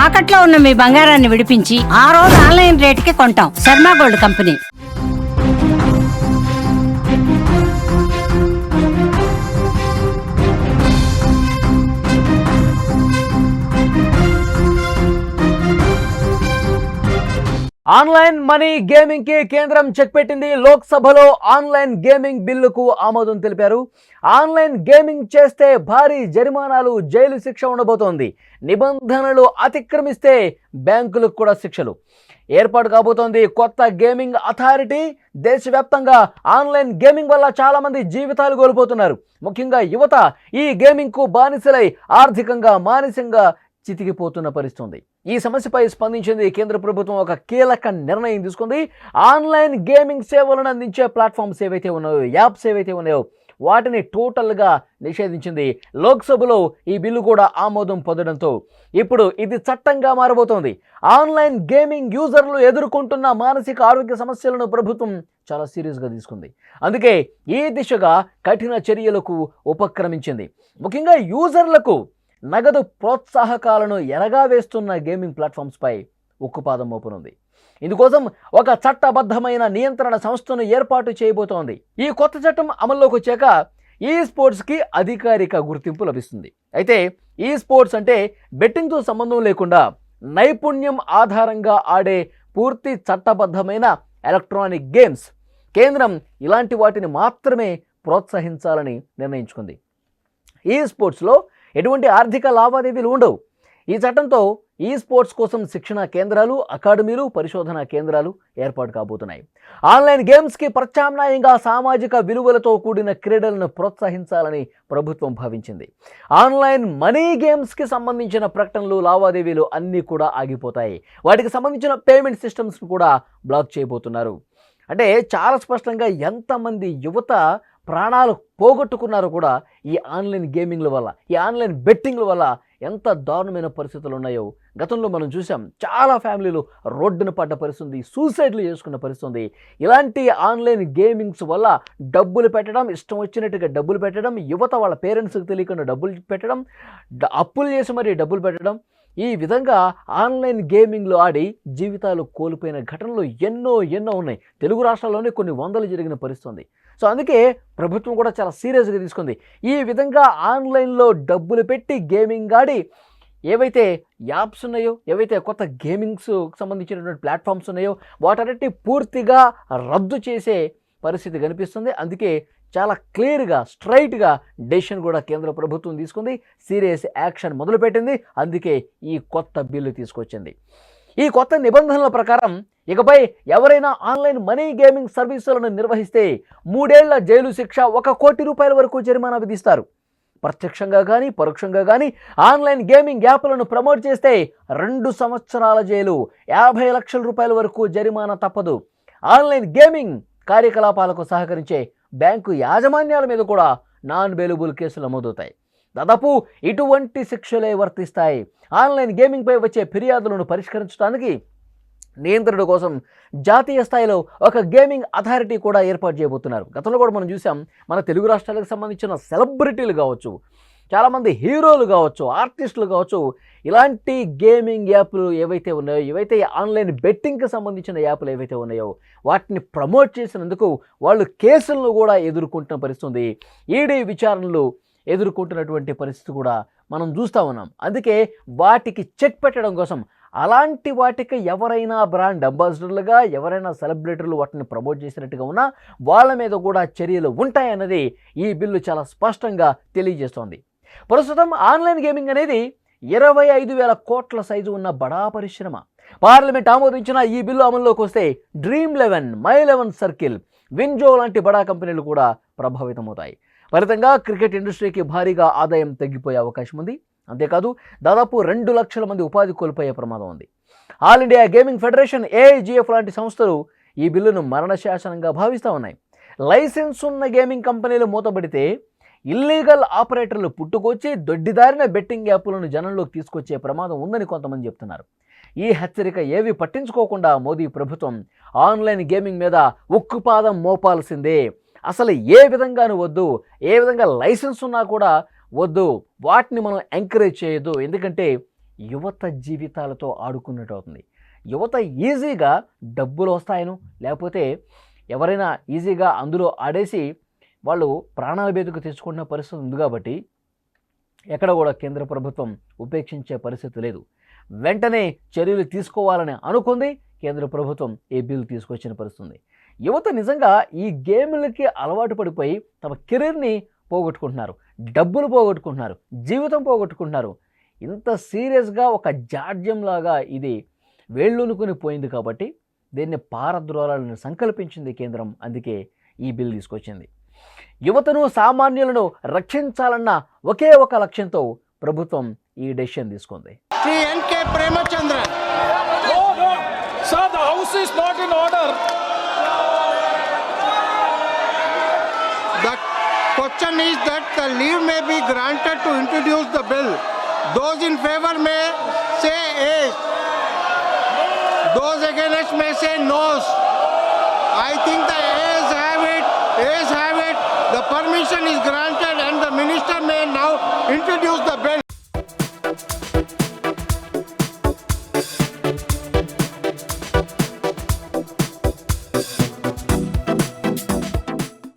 తాకట్లో ఉన్న మీ బంగారాన్ని విడిపించి ఆ రోజు ఆన్లైన్ రేటుకి కొంటాం. Sharma gold company. Online money gaming కి కేంద్రం చెక్ పెట్టింది. లోక్సభలో ఆన్లైన్ గేమింగ్ బిల్లుకు ఆమోదం తెలిపారు. ఆన్లైన్ గేమింగ్ చేస్తే భారీ జరిమానాలు, జైలు శిక్ష ఉండబోతోంది. నిబంధనలు అతిక్రమిస్తే బ్యాంకులకు కూడా శిక్షలు. ఏర్పాటు కాబోతోంది కొత్త గేమింగ్ అథారిటీ. దేశవ్యాప్తంగా ఆన్లైన్ గేమింగ్ వల్ల చాలా మంది జీవితాలు కోల్పోతున్నారు. ముఖ్యంగా యువత ఈ గేమింగ్ కు బానిసలై ఆర్థికంగా, మానసికంగా చితికిపోతున్న పరిస్థితి. ఈ సమస్యపై స్పందించింది కేంద్ర ప్రభుత్వం. ఒక కీలక నిర్ణయం తీసుకుంది. ఆన్లైన్ గేమింగ్ సేవలను అందించే ప్లాట్ఫామ్స్ ఏవైతే ఉన్నాయో, యాప్స్ ఏవైతే ఉన్నాయో వాటిని టోటల్గా నిషేధించింది. లోక్సభలో ఈ బిల్లు కూడా ఆమోదం పొందడంతో ఇప్పుడు ఇది చట్టంగా మారబోతోంది. ఆన్లైన్ గేమింగ్ యూజర్లు ఎదుర్కొంటున్న మానసిక ఆరోగ్య సమస్యలను ప్రభుత్వం చాలా సీరియస్గా తీసుకుంది. అందుకే ఈ దిశగా కఠిన చర్యలకు ఉపక్రమించింది. ముఖ్యంగా యూజర్లకు నగదు ప్రోత్సాహకాలను ఎరగా వేస్తున్న గేమింగ్ ప్లాట్ఫామ్స్పై ఉక్కుపాదం మోపనుంది. ఇందుకోసం ఒక చట్టబద్ధమైన నియంత్రణ సంస్థను ఏర్పాటు చేయబోతోంది. ఈ కొత్త చట్టం అమల్లోకి వచ్చాక ఈ స్పోర్ట్స్కి అధికారిక గుర్తింపు లభిస్తుంది. అయితే ఈ స్పోర్ట్స్ అంటే బెట్టింగ్తో సంబంధం లేకుండా నైపుణ్యం ఆధారంగా ఆడే పూర్తి చట్టబద్ధమైన ఎలక్ట్రానిక్ గేమ్స్. కేంద్రం ఇలాంటి వాటిని మాత్రమే ప్రోత్సహించాలని నిర్ణయించుకుంది. ఈ స్పోర్ట్స్లో ఎటువంటి ఆర్థిక లావాదేవీలు ఉండవు. ఈ చట్టంతో ఈ స్పోర్ట్స్ కోసం శిక్షణ కేంద్రాలు, అకాడమీలు, పరిశోధనా కేంద్రాలు ఏర్పాటు కాబోతున్నాయి. ఆన్లైన్ గేమ్స్కి ప్రత్యామ్నాయంగా సామాజిక విలువలతో కూడిన క్రీడలను ప్రోత్సహించాలని ప్రభుత్వం భావించింది. ఆన్లైన్ మనీ గేమ్స్కి సంబంధించిన ప్రకటనలు, లావాదేవీలు అన్నీ కూడా ఆగిపోతాయి. వాటికి సంబంధించిన పేమెంట్ సిస్టమ్స్ కూడా బ్లాక్ చేయబోతున్నారు. అంటే చాలా స్పష్టంగా ఎంతమంది యువత ప్రాణాలు పోగొట్టుకున్నారో కూడా ఈ ఆన్లైన్ గేమింగ్ల వల్ల, ఈ ఆన్లైన్ బెట్టింగ్ల వల్ల ఎంత దారుణమైన పరిస్థితులు ఉన్నాయో గతంలో మనం చూసాం. చాలా ఫ్యామిలీలు రోడ్డున పడ్డ పరిస్థితి, సూసైడ్లు చేసుకున్న పరిస్థితి. ఇలాంటి ఆన్లైన్ గేమింగ్స్ వల్ల డబ్బులు పెట్టడం, ఇష్టం వచ్చినట్టుగా డబ్బులు పెట్టడం, యువత వాళ్ళ పేరెంట్స్కి తెలియకుండా డబ్బులు పెట్టడం, అప్పులు చేసి మరీ డబ్బులు పెట్టడం, ఈ విధంగా ఆన్లైన్ గేమింగ్లో ఆడి జీవితాలు కోల్పోయిన ఘటనలు ఎన్నో ఉన్నాయి. తెలుగు రాష్ట్రాల్లోనే కొన్ని వందలు జరిగిన పరిస్థితి. సో అందుకే ప్రభుత్వం కూడా చాలా సీరియస్గా తీసుకుంది. ఈ విధంగా ఆన్లైన్లో డబ్బులు పెట్టి గేమింగ్ ఆడి ఏవైతే యాప్స్ ఉన్నాయో, ఏవైతే కొత్త గేమింగ్స్ సంబంధించినటువంటి ప్లాట్ఫామ్స్ ఉన్నాయో వాటన్నిటిని పూర్తిగా రద్దు చేసే పరిస్థితి కనిపిస్తుంది. అందుకే చాలా క్లియర్గా, స్ట్రైట్గా డెసిషన్ కూడా కేంద్ర ప్రభుత్వం తీసుకుంది. సీరియస్ యాక్షన్ మొదలుపెట్టింది. అందుకే ఈ కొత్త బిల్లు తీసుకొచ్చింది. ఈ కొత్త నిబంధనల ప్రకారం ఇకపై ఎవరైనా ఆన్లైన్ మనీ గేమింగ్ సర్వీసులను నిర్వహిస్తే 3 ఏళ్ల జైలు శిక్ష, 1 కోటి రూపాయల వరకు జరిమానా విధిస్తారు. ప్రత్యక్షంగా కానీ పరోక్షంగా కానీ ఆన్లైన్ గేమింగ్ యాప్లను ప్రమోట్ చేస్తే 2 సంవత్సరాల జైలు, 50 లక్షల రూపాయల వరకు జరిమానా తప్పదు. ఆన్లైన్ గేమింగ్ కార్యకలాపాలకు సహకరించే బ్యాంకు యాజమాన్యాల మీద కూడా నాన్ బెయిలబుల్ కేసులు నమోదవుతాయి. దాదాపు ఇటువంటి శిక్షలే వర్తిస్తాయి. ఆన్లైన్ గేమింగ్పై వచ్చే ఫిర్యాదులను పరిష్కరించడానికి నియంత్రణ కోసం జాతీయ స్థాయిలో ఒక గేమింగ్ అథారిటీ కూడా ఏర్పాటు చేయబోతున్నారు. గతంలో కూడా మనం చూసాం, మన తెలుగు రాష్ట్రాలకు సంబంధించిన సెలబ్రిటీలు కావచ్చు, చాలామంది హీరోలు కావచ్చు, ఆర్టిస్టులు కావచ్చు, ఇలాంటి గేమింగ్ యాప్లు ఏవైతే ఉన్నాయో, ఏవైతే ఆన్లైన్ బెట్టింగ్కి సంబంధించిన యాప్లు ఏవైతే ఉన్నాయో వాటిని ప్రమోట్ చేసినందుకు వాళ్ళు కేసులను కూడా ఎదుర్కొంటున్న పరిస్థితి, ఈడీ విచారణలు ఎదుర్కొంటున్నటువంటి పరిస్థితి కూడా మనం చూస్తూ ఉన్నాం. అందుకే వాటికి చెక్ పెట్టడం కోసం అలాంటి వాటికి ఎవరైనా బ్రాండ్ అంబాసిడర్లుగా, ఎవరైనా సెలబ్రిటీలు వాటిని ప్రమోట్ చేసినట్టుగా ఉన్నా వాళ్ళ మీద కూడా చర్యలు ఉంటాయన్నది ఈ బిల్లు చాలా స్పష్టంగా తెలియజేస్తోంది. ప్రస్తుతం ఆన్లైన్ గేమింగ్ అనేది 25,000 కోట్ల సైజు ఉన్న బడా పరిశ్రమ. పార్లమెంట్ ఆమోదించిన ఈ బిల్లు అమల్లోకి వస్తే Dream11, My11 సర్కిల్, విన్జో లాంటి బడా కంపెనీలు కూడా ప్రభావితమవుతాయి. ఫలితంగా క్రికెట్ ఇండస్ట్రీకి భారీగా ఆదాయం తగ్గిపోయే అవకాశం ఉంది. అంతేకాదు దాదాపు 2 లక్షల మంది ఉపాధి కోల్పోయే ప్రమాదం ఉంది. All India gaming federation, AIGF లాంటి సంస్థలు ఈ బిల్లును మరణశాసనంగా భావిస్తూ ఉన్నాయి. లైసెన్స్ ఉన్న గేమింగ్ కంపెనీలు మూతబడితే ఇల్లీగల్ ఆపరేటర్లు పుట్టుకొచ్చి దొడ్డిదారిన బెట్టింగ్ యాప్లను జనంలోకి తీసుకొచ్చే ప్రమాదం ఉందని కొంతమంది చెప్తున్నారు. ఈ హెచ్చరిక ఏవి పట్టించుకోకుండా మోదీ ప్రభుత్వం ఆన్లైన్ గేమింగ్ మీద ఉక్కుపాదం మోపాల్సిందే. అసలు ఏ విధంగానూ వద్దు, ఏ విధంగా లైసెన్స్ ఉన్నా కూడా వద్దు, వాటిని మనం ఎంకరేజ్ చేయొద్దు. ఎందుకంటే యువత జీవితాలతో ఆడుకున్నట్టు అవుతుంది. యువత ఈజీగా డబ్బులు వస్తాయను, లేకపోతే ఎవరైనా ఈజీగా అందులో ఆడేసి వాళ్ళు ప్రాణాల మీదకు తెచ్చుకున్న పరిస్థితి ఉంది కాబట్టి ఎక్కడ కూడా కేంద్ర ప్రభుత్వం ఉపేక్షించే పరిస్థితి లేదు. వెంటనే చర్యలు తీసుకోవాలని అనుకుంది కేంద్ర ప్రభుత్వం. ఈ బిల్ తీసుకొచ్చిన పరిస్థితి. యువత నిజంగా ఈ గేమ్లకి అలవాటు పడిపోయి తమ కెరీర్ని పోగొట్టుకుంటున్నారు, డబ్బులు పోగొట్టుకుంటున్నారు, జీవితం పోగొట్టుకుంటున్నారు. ఇంత సీరియస్గా ఒక జాడ్యంలాగా ఇది వేళ్ళూనుకుని పోయింది కాబట్టి దీన్ని పారద్రోలాలను సంకల్పించింది కేంద్రం. అందుకే ఈ బిల్ తీసుకొచ్చింది. యువతను, సామాన్యులను రక్షించాలన్న ఒకే ఒక లక్ష్యంతో ప్రభుత్వం ఈ డెసిషన్ తీసుకుంది. Sri N.K. Premachandran. No, no. Sir, the house is not in order. The question is that the leave may be granted to introduce the bill. Those in favor may say yes. Those against may say no. I think the ayes have it. Ayes have it. The permission is granted and the minister may now introduce the bill.